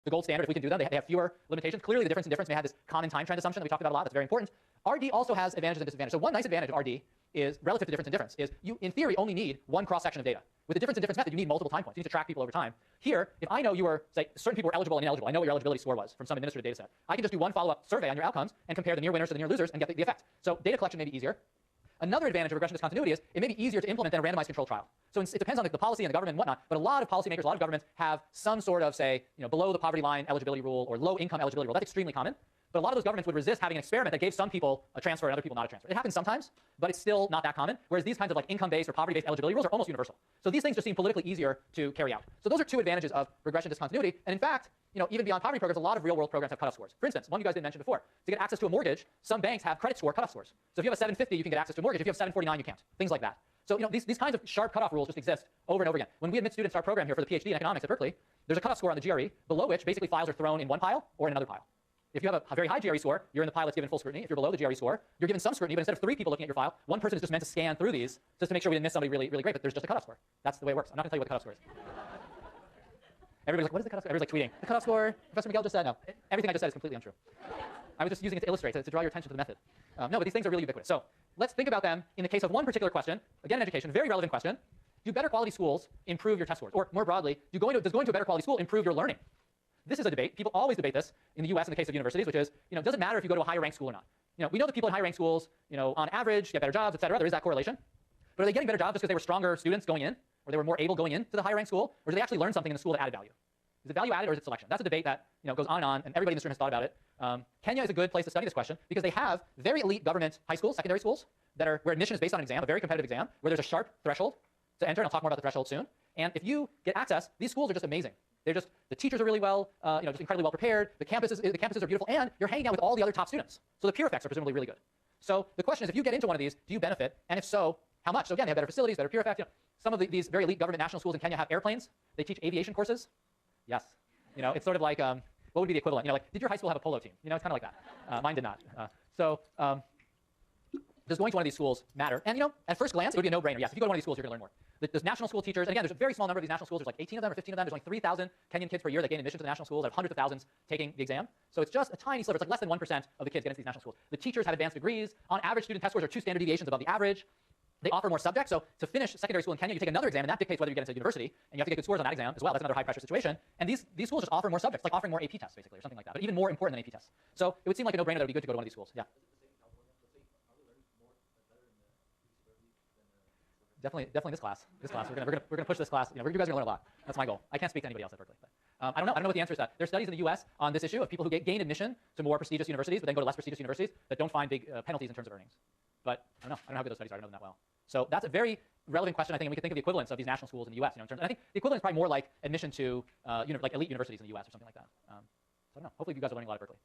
the gold standard if we can do them. They have fewer limitations. Clearly, the difference in difference may have this common time trend assumption that we talked about a lot. That's very important. RD also has advantages and disadvantages. So one nice advantage of RD is relative to difference in difference is you, in theory, only need one cross-section of data. With the difference in difference method, you need multiple time points. You need to track people over time. Here, if I know you were, say, certain people were eligible and ineligible, I know what your eligibility score was from some administrative data set. I can just do one follow-up survey on your outcomes and compare the near winners to the near losers and get the effect. So data collection may be easier. Another advantage of regression discontinuity is it may be easier to implement than a randomized controlled trial. So it depends on the policy and the government and whatnot, but a lot of policymakers, a lot of governments have some sort of, say, below the poverty line eligibility rule or low income eligibility rule. That's extremely common. But a lot of those governments would resist having an experiment that gave some people a transfer and other people not a transfer. It happens sometimes, but it's still not that common, whereas these kinds of like income-based or poverty-based eligibility rules are almost universal. So these things just seem politically easier to carry out. So those are two advantages of regression discontinuity. And in fact, even beyond poverty programs, a lot of real-world programs have cutoff scores. For instance, one you guys didn't mention before, to get access to a mortgage, some banks have credit score cutoff scores. So if you have a 750, you can get access to a mortgage. If you have 749, you can't. Things like that. So these kinds of sharp cutoff rules just exist over and over again. When we admit students to our program here for the PhD in economics at Berkeley, there's a cutoff score on the GRE, below which basically files are thrown in one pile or in another pile. If you have a very high GRE score, you're in the pile that's given full scrutiny. If you're below the GRE score, you're given some scrutiny, but instead of 3 people looking at your file, one person is just meant to scan through these just to make sure we didn't miss somebody really, really great, but there's just a cutoff score. That's the way it works. I'm not going to tell you what the cutoff score is. Everybody's like, what is the cutoff score? Everybody's like tweeting. The cutoff score, Professor Miguel just said. No, everything I just said is completely untrue. I was just using it to illustrate, to draw your attention to the method. No, but these things are really ubiquitous. So let's think about them in the case of one particular question. Again, in education, very relevant question. Do better quality schools improve your test scores? Or more broadly, does going to a better quality school improve your learning? This is a debate. People always debate this in the US in the case of universities, which is, does it matter if you go to a higher ranked school or not? We know that people in higher ranked schools, on average, get better jobs, et cetera. There is that correlation. But are they getting better jobs just because they were stronger students going in, or they were more able going into the higher ranked school, or did they actually learn something in the school that added value? Is it value added or is it selection? That's a debate that goes on and on, and everybody in this room has thought about it. Kenya is a good place to study this question because they have very elite government high schools, secondary schools, where admission is based on an exam, a very competitive exam, where there's a sharp threshold to enter, and I'll talk more about the threshold soon. And if you get access, these schools are just amazing. The teachers are really well, just incredibly well prepared. The campuses are beautiful, and you're hanging out with all the other top students. So the peer effects are presumably really good. So the question is, if you get into one of these, do you benefit? And if so, how much? So again, they have better facilities, better peer effect. Some of these very elite government national schools in Kenya have airplanes. They teach aviation courses. Yes. It's sort of like, what would be the equivalent? Did your high school have a polo team? It's kind of like that. Mine did not. Does going to one of these schools matter? And at first glance, it would be a no-brainer. Yes, if you go to one of these schools, you're going to learn more. There's national school teachers, and again, there's a very small number of these national schools. There's like 18 of them or 15 of them. There's only 3,000 Kenyan kids per year that gain admission to the national schools. There's hundreds of thousands taking the exam. So it's just a tiny sliver. It's like less than 1% of the kids get into these national schools. The teachers have advanced degrees. On average, student test scores are 2 standard deviations above the average. They offer more subjects. So to finish secondary school in Kenya, you take another exam, and that dictates whether you get into university. And you have to get good scores on that exam as well. That's another high-pressure situation. And these schools just offer more subjects, like offering more AP tests, basically, or something like that. But even more important than AP tests. So it would seem like a no-brainer that it would be good to go to one of these schools. Yeah. Definitely this class. We're gonna push this class. You guys are gonna learn a lot. That's my goal. I can't speak to anybody else at Berkeley. But, I don't know what the answer is to that. There are studies in the U.S. on this issue of people who gain admission to more prestigious universities, but then go to less prestigious universities that don't find big penalties in terms of earnings. But I don't know how good those studies are. I don't know them that well. So that's a very relevant question, I think, and we can think of the equivalents of these national schools in the U.S. In terms, and I think the equivalent is probably more like admission to like elite universities in the U.S. or something like that. So I don't know. Hopefully, you guys are learning a lot at Berkeley.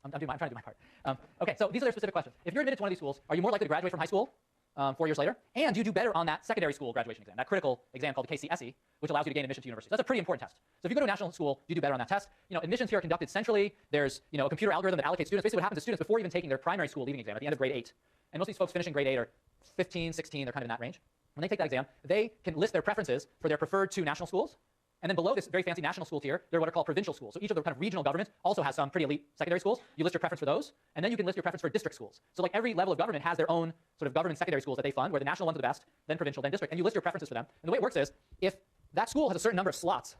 I'm trying to do my part. Okay, so these are their specific questions. If you're admitted to one of these schools, are you more likely to graduate from high school 4 years later? And do you do better on that secondary school graduation exam, that critical exam called the KCSE, which allows you to gain admission to universities? That's a pretty important test. So if you go to a national school, you do better on that test. Admissions here are conducted centrally. There's a computer algorithm that allocates students. Basically, what happens to students before even taking their primary school leaving exam at the end of grade 8. And most of these folks finishing grade 8 are 15, 16. They're kind of in that range. When they take that exam, they can list their preferences for their preferred 2 national schools. And then below this very fancy national school tier, they're what are called provincial schools. So each of the kind of regional governments also has some pretty elite secondary schools. You list your preference for those, and then you can list your preference for district schools. So like every level of government has their own sort of government secondary schools that they fund, where the national ones are the best, then provincial, then district, and you list your preferences for them. And the way it works is, if that school has a certain number of slots,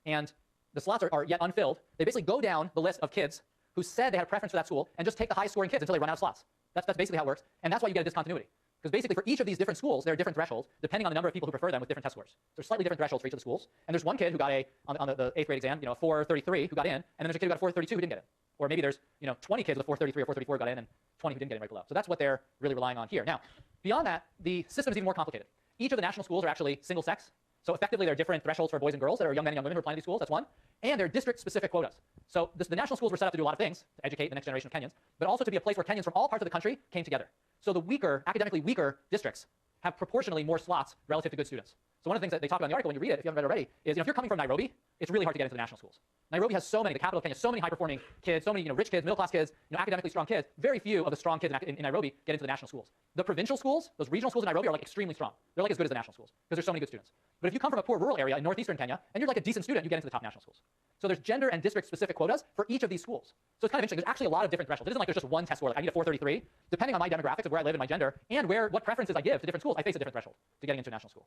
and the slots are yet unfilled, they basically go down the list of kids who said they had a preference for that school, and just take the high-scoring kids until they run out of slots. That's basically how it works, and that's why you get a discontinuity. Because basically for each of these different schools, there are different thresholds depending on the number of people who prefer them with different test scores. There's slightly different thresholds for each of the schools. And there's one kid who got on the 8th grade exam, 433 who got in, and then there's a kid who got a 432 who didn't get in. Or maybe there's 20 kids with a 433 or 434 who got in, and 20 who didn't get in right below. So that's what they're really relying on here. Now, beyond that, the system is even more complicated. Each of the national schools are actually single sex. So effectively, there are different thresholds for boys and girls that are young men and young women who are applying to these schools. That's one. And there are district-specific quotas. So the national schools were set up to do a lot of things, to educate the next generation of Kenyans, but also to be a place where Kenyans from all parts of the country came together. So the academically weaker districts have proportionally more slots relative to good students. So one of the things that they talk about in the article when you read it, if you haven't read it already, is if you're coming from Nairobi, it's really hard to get into the national schools. Nairobi has so many, the capital of Kenya, so many high-performing kids, so many rich kids, middle-class kids, academically strong kids. Very few of the strong kids in Nairobi get into the national schools. The provincial schools, those regional schools in Nairobi are like extremely strong. They're like as good as the national schools because there's so many good students. But if you come from a poor rural area in northeastern Kenya and you're like a decent student, you get into the top national schools. So there's gender and district-specific quotas for each of these schools. So it's kind of interesting. There's actually a lot of different thresholds. It isn't like there's just one test score. Like I need a 433. Depending on my demographics of where I live and my gender and what preferences I give to different schools, I face a different threshold to getting into a national school.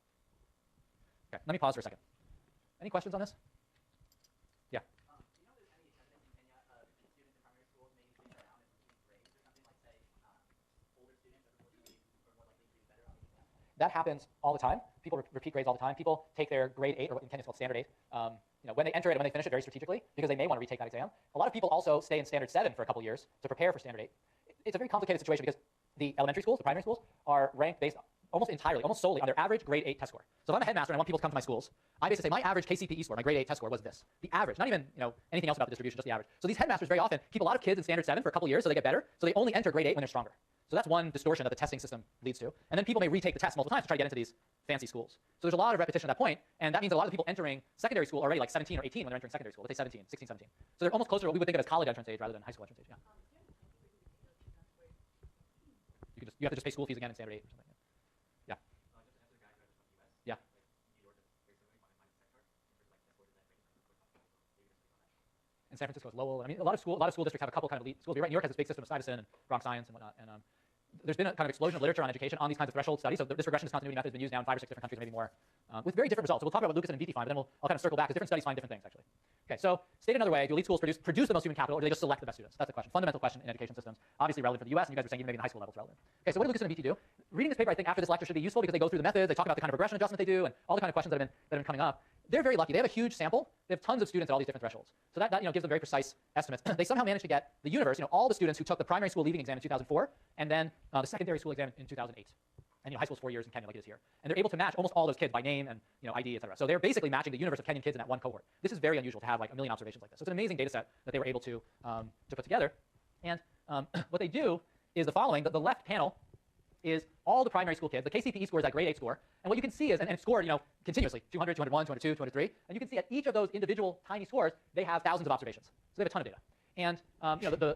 Okay, let me pause for a second. Any questions on this? Yeah. That happens all the time. People repeat grades all the time. People take their grade 8, or what in Kenya is called standard 8, when they enter it and when they finish it very strategically, because they may want to retake that exam. A lot of people also stay in standard 7 for a couple years to prepare for standard 8. It's a very complicated situation because the elementary schools, the primary schools, are ranked based almost entirely, almost solely on their average grade 8 test score. So if I'm a headmaster and I want people to come to my schools, I basically say my average KCPE score, my grade 8 test score was this. The average, not even anything else about the distribution, just the average. So these headmasters very often keep a lot of kids in standard 7 for a couple years so they get better, so they only enter grade 8 when they're stronger. So that's one distortion that the testing system leads to. And then people may retake the test multiple times to try to get into these fancy schools. So there's a lot of repetition at that point, and that means a lot of people entering secondary school already like 17 or 18 when they're entering secondary school. Let's say 17, 16, 17. So they're almost closer to what we would think of as college entrance age rather than high school entrance age. Yeah. You have to just pay school fees again in standard 8 or something. Yeah. Yeah. And San Francisco is Lowell. I mean, a lot of school districts have a couple kind of elite schools. You're right, New York has this big system of Stuyvesant and Bronx Science and whatnot. And there's been a kind of explosion of literature on education on these kinds of threshold studies. So this regression discontinuity method has been used now in 5 or 6 different countries, maybe more, with very different results. So we'll talk about Lucas and VT5, but then I'll kind of circle back because different studies find different things, actually. Okay, so stated another way, do elite schools produce the most human capital, or do they just select the best students? That's the question. Fundamental question in education systems. Obviously relevant for the US, and you guys were saying even maybe in the high school level it's relevant. Okay, so what do Lucas and VT do? Reading this paper, I think, after this lecture should be useful because they go through the methods, they talk about the kind of regression adjustment they do, and all the kind of questions that have been coming up. They're very lucky. They have a huge sample. They have tons of students at all these different thresholds. So that gives them very precise estimates. They somehow managed to get the universe, all the students who took the primary school leaving exam in 2004, and then the secondary school exam in 2008. And high school is 4 years in Kenya like it is here. And they're able to match almost all those kids by name and ID, et cetera. So they're basically matching the universe of Kenyan kids in that one cohort. This is very unusual to have like a million observations like this. So it's an amazing data set that they were able to put together. And what they do is the following. The left panel is all the primary school kids. The KCPE score is that grade 8 score. And what you can see is, and it's scored continuously, 200, 201, 202, 203. And you can see at each of those individual tiny scores, they have thousands of observations. So they have a ton of data. And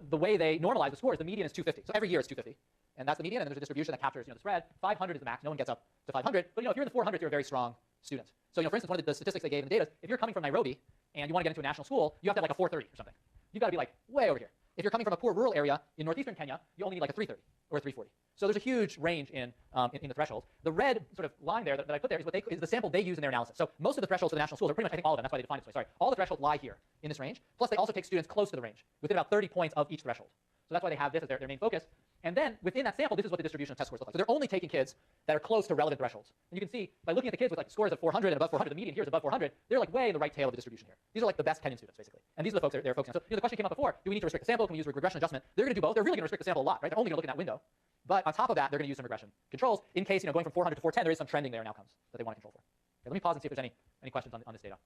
the way they normalize the scores, the median is 250. So every year it's 250. And that's the median, and there's a distribution that captures the spread. 500 is the max. No one gets up to 500. But if you're in the 400s, you're a very strong student. So for instance, one of the statistics they gave in the data is if you're coming from Nairobi and you want to get into a national school, you have to have like a 430 or something. You've got to be like way over here. If you're coming from a poor rural area in northeastern Kenya, you only need like a 330 or a 340. So there's a huge range in the thresholds. The red sort of line there that I put there is the sample they use in their analysis. So most of the thresholds for the national schools are pretty much, I think all of them, that's why they define it this way, sorry. All the thresholds lie here in this range. Plus they also take students close to the range, within about 30 points of each threshold. So that's why they have this as their main focus. And then within that sample, this is what the distribution of test scores look like. So they're only taking kids that are close to relevant thresholds. And you can see by looking at the kids with like scores of 400 and above 400, the median here is above 400, they're like way in the right tail of the distribution here. These are like the best Kenyan students, basically. And these are the folks they're focusing on. So the question came up before, do we need to restrict the sample? Can we use regression adjustment? They're going to do both. They're really going to restrict the sample a lot, right? They're only going to look in that window. But on top of that, they're going to use some regression controls in case, going from 400 to 410, there is some trending there in outcomes that they want to control for. Okay, let me pause and see if there's any questions on this data.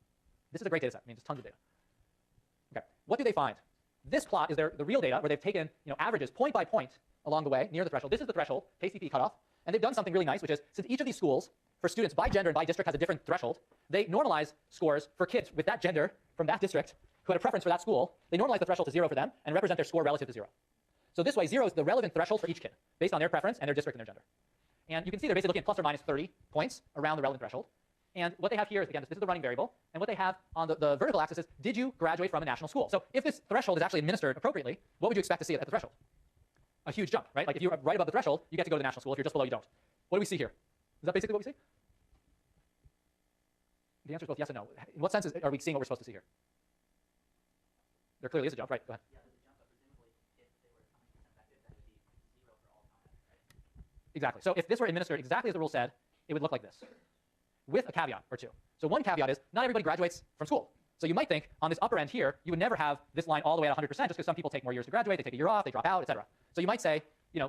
This is a great data set. I mean, just tons of data. Okay, what do they find? This plot is the real data where they've taken averages point by point along the way near the threshold. This is the threshold, KCP cutoff. And they've done something really nice, which is since each of these schools for students by gender and by district has a different threshold, they normalize scores for kids with that gender from that district who had a preference for that school. They normalize the threshold to 0 for them and represent their score relative to 0. So this way, 0 is the relevant threshold for each kid based on their preference and their district and their gender. And you can see they're basically looking at plus or minus 30 points around the relevant threshold. And what they have here is, again, this is the running variable. And what they have on the vertical axis is, did you graduate from a national school? So if this threshold is actually administered appropriately, what would you expect to see at the threshold? A huge jump, right? Like if you're right above the threshold, you get to go to the national school. If you're just below, you don't. What do we see here? Is that basically what we see? The answer is both yes and no. In what sense are we seeing what we're supposed to see here? There clearly is a jump, right? Go ahead. Yeah, there's a jump, but presumably if they were 100% effective, that would be 0 for all time, right? Exactly. So if this were administered exactly as the rule said, it would look like this, with a caveat or two. So one caveat is not everybody graduates from school. So you might think on this upper end here, you would never have this line all the way at 100% just because some people take more years to graduate, they take a year off, they drop out, et cetera. So you might say,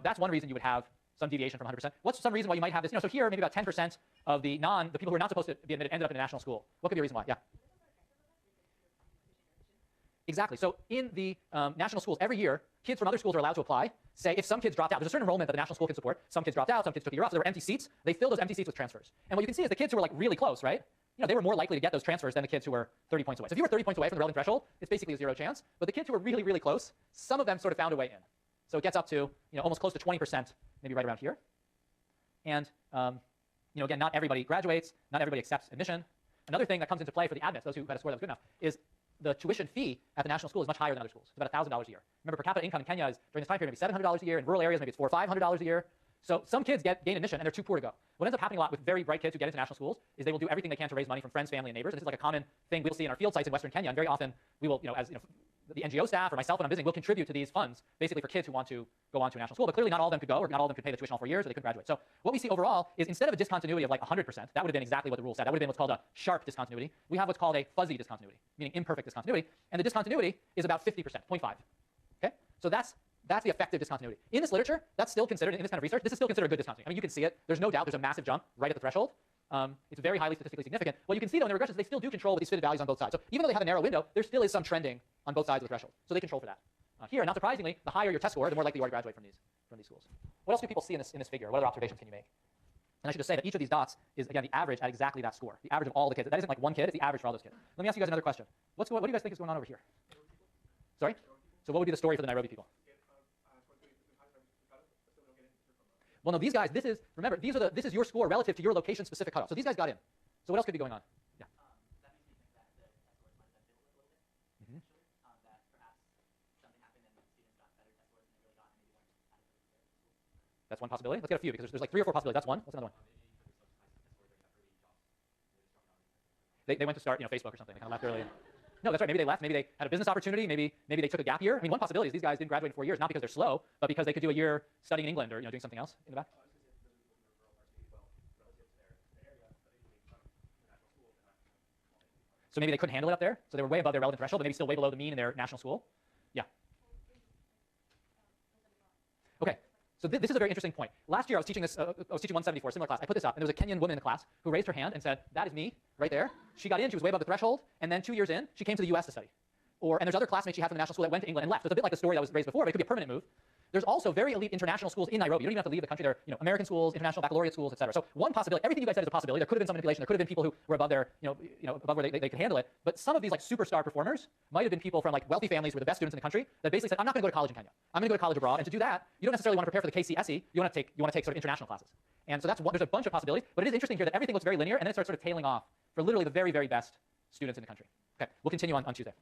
that's one reason you would have some deviation from 100%. What's some reason why you might have this? So here, maybe about 10% of the people who are not supposed to be admitted ended up in a national school. What could be a reason why? Yeah. Exactly. So in the national schools, every year, kids from other schools are allowed to apply. Say if some kids dropped out, there's a certain enrollment that the national school can support. Some kids dropped out, some kids took a year off, so there were empty seats. They fill those empty seats with transfers. And what you can see is the kids who were like really close, right? they were more likely to get those transfers than the kids who were 30 points away. So if you were 30 points away from the relevant threshold, it's basically a zero chance. But the kids who were really, really close, some of them sort of found a way in. So it gets up to almost close to 20%, maybe right around here. And again, not everybody graduates, not everybody accepts admission. Another thing that comes into play for the admits, those who had a score that was good enough, is the tuition fee at the national school is much higher than other schools. It's about $1,000 a year. Remember, per capita income in Kenya is, during this time period, maybe $700 a year. In rural areas, maybe it's $400 or $500 a year. So some kids gain admission, and they're too poor to go. What ends up happening a lot with very bright kids who get into national schools is they will do everything they can to raise money from friends, family, and neighbors. And this is like a common thing we'll see in our field sites in Western Kenya. And very often, we will, the NGO staff or myself when I'm visiting will contribute to these funds, basically for kids who want to go on to a national school. But clearly, not all of them could go, or not all of them could pay the tuition all 4 years, or they couldn't graduate. So what we see overall is instead of a discontinuity of like 100%, that would have been exactly what the rule said. That would have been what's called a sharp discontinuity. We have what's called a fuzzy discontinuity, meaning imperfect discontinuity. And the discontinuity is about 50%, 0.5. Okay? So that's the effective discontinuity. In this literature, that's still considered, in this kind of research, this is still considered a good discontinuity. I mean, you can see it. There's no doubt there's a massive jump right at the threshold. It's very highly statistically significant. What you can see, though, in the regressions, they still do control with these fitted values on both sides. So even though they have a narrow window, there still is some trending on both sides of the threshold. So they control for that. Here, not surprisingly, the higher your test score, the more likely you are to graduate from these schools. What else do people see in this figure? What other observations can you make? And I should just say that each of these dots is, again, the average at exactly that score. The average of all the kids. That isn't like one kid, it's the average for all those kids. Let me ask you guys another question. What do you guys think is going on over here? Sorry? So what would be the story for the Nairobi people? Well, no, these guys, remember, this is your score relative to your location-specific cutoff. So these guys got in. So what else could be going on? Yeah. That makes me think that the test scores might have been built a little bit, actually. That perhaps something happened and students got better test scores than they really got and maybe weren't adequately prepared. That's one possibility. Let's get a few because there's like 3 or 4 possibilities. That's one. What's another one? They went to start Facebook or something. They kind of left early. No, that's right. Maybe they left. Maybe they had a business opportunity. Maybe they took a gap year. I mean, one possibility is these guys didn't graduate in 4 years, not because they're slow, but because they could do a year studying in England or doing something else in the back. So maybe they couldn't handle it up there. So they were way above their relevant threshold, but maybe still way below the mean in their national school. Yeah. Okay. So this is a very interesting point. Last year I was teaching 174, similar class. I put this up, and there was a Kenyan woman in the class who raised her hand and said, "That is me, right there." She got in, she was way above the threshold, and then 2 years in, she came to the US to study. And there's other classmates she had from the national school that went to England and left. So it's a bit like the story that was raised before, but it could be a permanent move. There's also very elite international schools in Nairobi. You don't even have to leave the country. There are American schools, international baccalaureate schools, et cetera. So one possibility, everything you guys said is a possibility. There could have been some manipulation. There could have been people who were above their, above where they could handle it. But some of these like superstar performers might have been people from like wealthy families who were the best students in the country that basically said, "I'm not going to go to college in Kenya. I'm going to go to college abroad." And to do that, you don't necessarily want to prepare for the KCSE. You want to take sort of international classes. And so there's a bunch of possibilities. But it is interesting here that everything looks very linear, and then it starts sort of tailing off for literally the very, very best students in the country. Okay, we'll continue on Tuesday.